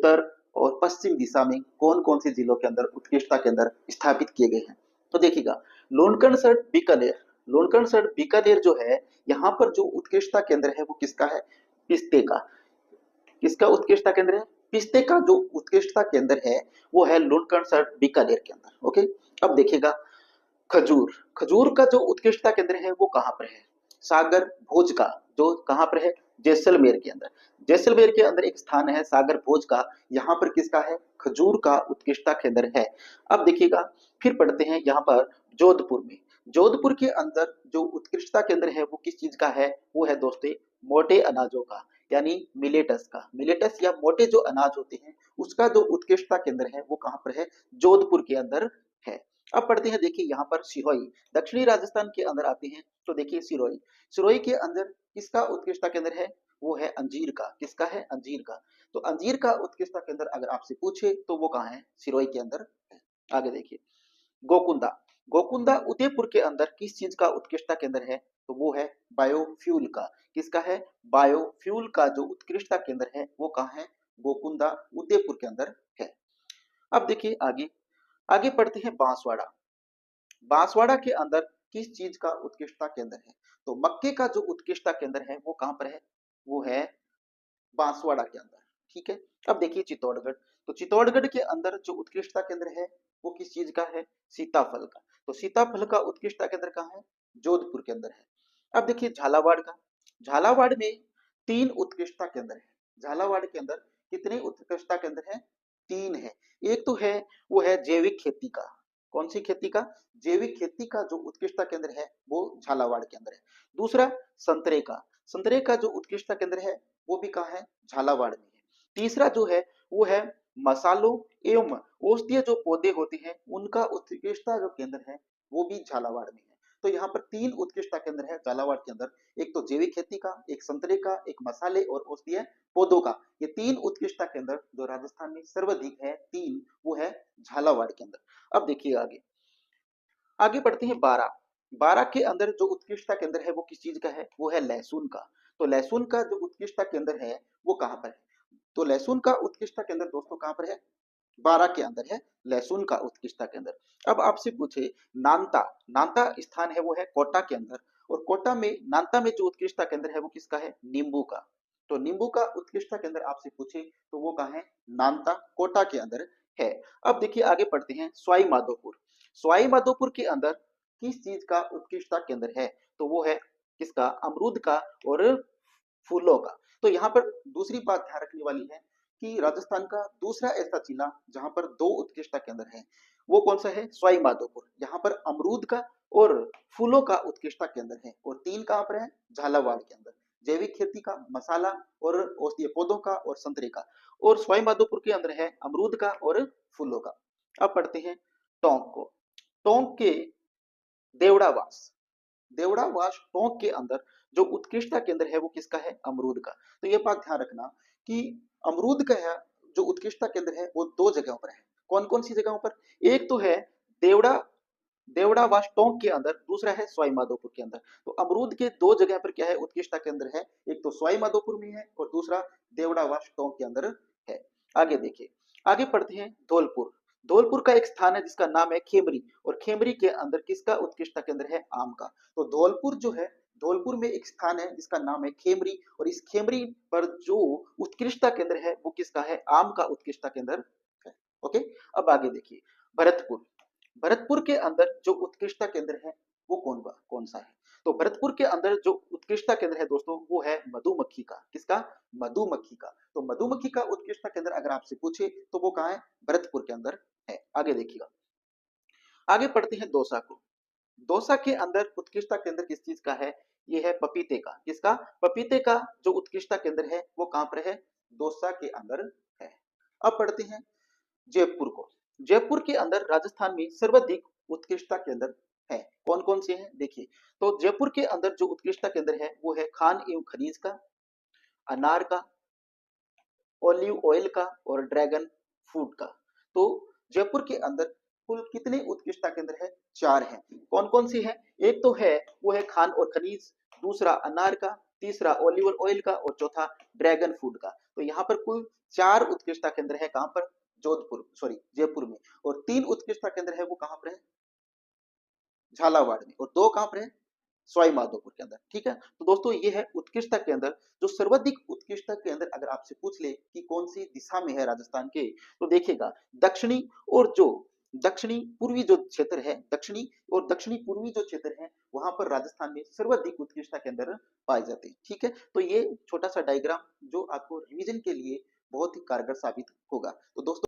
उत्तर और पश्चिम दिशा में कौन कौन से जिलों के अंदर उत्कृष्टता केंद्र स्थापित किए गए हैं। तो देखिएगा, लोनकणसर बीकानेर, लोनकणसर बीकानेर जो है, यहाँ पर जो उत्कृष्टता केंद्र है वो किसका है? पिस्ते का। किसका उत्कृष्टता केंद्र है? पिस्ते का जो उत्कृष्टता केंद्र है वो है लोनकणसर बीकानेर के अंदर। ओके, अब देखिएगा, खजूर, खजूर का जो उत्कृष्टता केंद्र है वो कहाँ पर है? सागर भोज का, जो कहाँ पर है? जैसलमेर के अंदर। जैसलमेर के अंदर एक स्थान है सागर भोज का, यहाँ पर किसका है? खजूर का उत्कृष्टता केंद्र है। अब देखिएगा, फिर पढ़ते हैं यहाँ पर जोधपुर में। जोधपुर के अंदर जो उत्कृष्टता केंद्र है वो किस चीज का है? वो है दोस्तों मोटे अनाजों का, यानी मिलेटस का। मिलेटस या मोटे जो अनाज होते हैं उसका जो उत्कृष्टता केंद्र है वो कहाँ पर है? जोधपुर के अंदर है। अब पढ़ते हैं, देखिए यहाँ पर सिरोही, दक्षिणी राजस्थान के अंदर आते हैं। तो देखिए सिरोही, सिरोही के अंदर किसका उत्कृष्टता केंद्र है? वो है अंजीर का। किसका है? अंजीर का। तो अंजीर का उत्कृष्टता केंद्र अगर आपसे पूछे तो वो कहाँ है? सिरोही के अंदर है। आगे देखिए, गोकुंदा, गोकुंदा उदयपुर के अंदर किस चीज का उत्कृष्टता केंद्र है? तो वो है बायोफ्यूल का। किसका है? बायोफ्यूल का जो उत्कृष्टता केंद्र है वो कहाँ है? गोकुंदा उदयपुर के अंदर है। अब देखिए आगे, आगे पढ़ते हैं बांसवाड़ा। बांसवाड़ा के अंदर किस चीज का उत्कृष्टता केंद्र है? तो मक्के का जो उत्कृष्टता केंद्र है वो कहां पर है? वो है बांसवाड़ा के अंदर। ठीक है। अब देखिए चित्तौड़गढ़, तो चित्तौड़गढ़ के अंदर जो उत्कृष्टता केंद्र है वो किस चीज का है? सीताफल का। तो सीताफल का उत्कृष्टता केंद्र कहाँ है? जोधपुर के अंदर है। अब देखिए झालावाड़ का, झालावाड़ में 3 उत्कृष्टता केंद्र है। झालावाड़ के अंदर कितने उत्कृष्टता केंद्र है? 3 है। एक तो है वो है जैविक खेती का। कौन सी खेती का? जैविक खेती का जो उत्कृष्टता केंद्र है वो झालावाड़ के अंदर है। दूसरा संतरे का, संतरे का जो उत्कृष्टता केंद्र है वो भी कहाँ है? झालावाड़ में है। तीसरा जो है वो है मसालों एवं औषधीय जो पौधे होते हैं उनका उत्कृष्टता जो केंद्र है वो भी झालावाड़ में है। तो यहाँ पर 3 उत्कृष्टता केंद्र है झालावाड़ के अंदर। एक तो जैविक खेती का, एक संतरे का, एक मसाले और औषधीय पौधों का। ये 3 उत्कृष्टता केंद्र जो राजस्थान में सर्वाधिक है, 3, वो है झालावाड़ के अंदर। अब देखिए आगे, आगे बढ़ते हैं 12। 12 के अंदर जो उत्कृष्टता केंद्र है वो किस चीज का है? वो है लहसुन का। तो लहसुन का जो उत्कृष्टता केंद्र है वो कहाँ पर है? तो लहसुन का उत्कृष्टता केंद्र दोस्तों कहाँ पर है? 12 के अंदर है लहसुन का उत्कृष्टता केंद्र। अब आपसे पूछे नानता, नानता स्थान है वो है कोटा के अंदर, और कोटा में नानता में जो उत्कृष्टता केंद्र है वो किसका है? नींबू का। तो नींबू का उत्कृष्टता केंद्र आपसे पूछे तो वो कहाँ है? नानता कोटा के अंदर है। अब देखिए आगे पढ़ते हैं सवाई माधोपुर। सवाई माधोपुर के अंदर किस चीज का उत्कृष्टता केंद्र है? तो वो है किसका? अमरूद का और फूलों का। तो यहाँ पर दूसरी बात ध्यान रखने वाली है कि राजस्थान का दूसरा ऐसा जिला जहां पर 2 उत्कृष्टता केंद्र हैं, वो कौन सा है? सवाई माधोपुर। यहाँ पर अमरूद का और फूलों का उत्कृष्टता केंद्र है। और 3 कहां पर है? झालावाड़ के अंदर। जैविक खेती का, मसाला और औषधीय पौधों का और संतरे का। और सवाई माधोपुर के अंदर है अमरूद का और फूलों का। अब पढ़ते हैं टोंक को। टोंक के देवड़ावास, देवड़ावास टोंक के अंदर जो उत्कृष्टता केंद्र है वो किसका है? अमरूद का। तो ये बात ध्यान रखना कि अमरूद का है जो उत्कृष्टता केंद्र है वो 2 जगहों पर है। कौन कौन सी जगहों पर? एक तो है देवड़ा, देवड़ावास टोंक के अंदर, दूसरा है सवाई माधोपुर के अंदर। तो अमरूद के 2 जगह पर क्या है? उत्कृष्टता केंद्र है। एक तो सवाई माधोपुर में है और दूसरा देवड़ावास टोंक के अंदर है। आगे देखिए, आगे पढ़ते हैं धौलपुर। धौलपुर का एक स्थान है जिसका नाम है खेमरी, और खेमरी के अंदर किसका उत्कृष्टता केंद्र है? आम का। तो धौलपुर जो है, धौलपुर में एक स्थान है जिसका नाम है खेमरी, और इस खेमरी पर जो उत्कृष्टता केंद्र है वो किसका है? आम का उत्कृष्टता केंद्र है। ओके, अब आगे देखिए भरतपुर। भरतपुर के अंदर जो उत्कृष्टता केंद्र है वो कौन सा है? तो भरतपुर के अंदर जो उत्कृष्टता केंद्र है दोस्तों वो है मधुमक्खी का। किसका? मधुमक्खी का। तो मधुमक्खी का उत्कृष्टता केंद्र अगर आपसे पूछे तो वो कहाँ है? भरतपुर के अंदर है। आगे देखिएगा, आगे पढ़ते हैं दौसा को। दौसा के अंदर उत्कृष्टता केंद्र किस चीज का है? ये है पपीते का। किसका? पपीते का जो उत्कृष्टता केंद्र है वो कहां पर है? दौसा के अंदर है। अब पढ़ते हैं जयपुर को। जयपुर के अंदर राजस्थान में सर्वाधिक उत्कृष्टता केंद्र है। कौन कौन से हैं? देखिए, तो जयपुर के अंदर जो उत्कृष्टता केंद्र है वो है खान एवं खनिज का, अनार का, ऑलिव ऑयल का और ड्रैगन फ्रूट का। तो जयपुर के अंदर कुल कितने उत्कृष्टता केंद्र है? 4 हैं। कौन कौन से हैं? एक तो है वो है खान और खनिज, दूसरा अनार का, तीसरा ओलिव ऑयल का और चौथा ड्रैगन फ्रूट का। तो यहाँ पर कुल 4 उत्कृष्टता केंद्र है, कहां पर? जोधपुर, सॉरी जयपुर में। और 3 उत्कृष्टता केंद्र है वो कहां पर है? झालावाड़ में। और 2 कहां पर है? सवाई माधोपुर के अंदर। ठीक है, तो दोस्तों ये है उत्कृष्टता केंद्र। जो सर्वाधिक उत्कृष्टता केंद्र अगर आपसे पूछ ले कि कौन सी दिशा में है राजस्थान के, तो देखिएगा दक्षिणी और जो दक्षिणी पूर्वी जो क्षेत्र है, दक्षिणी और दक्षिणी पूर्वी जो क्षेत्र है, वहां पर राजस्थान में सर्वाधिक उत्कृष्टता केंद्र पाए जाते हैं। ठीक है, तो ये छोटा सा डायग्राम जो आपको रिवीजन के लिए बहुत ही कारगर साबित होगा। तो दोस्तों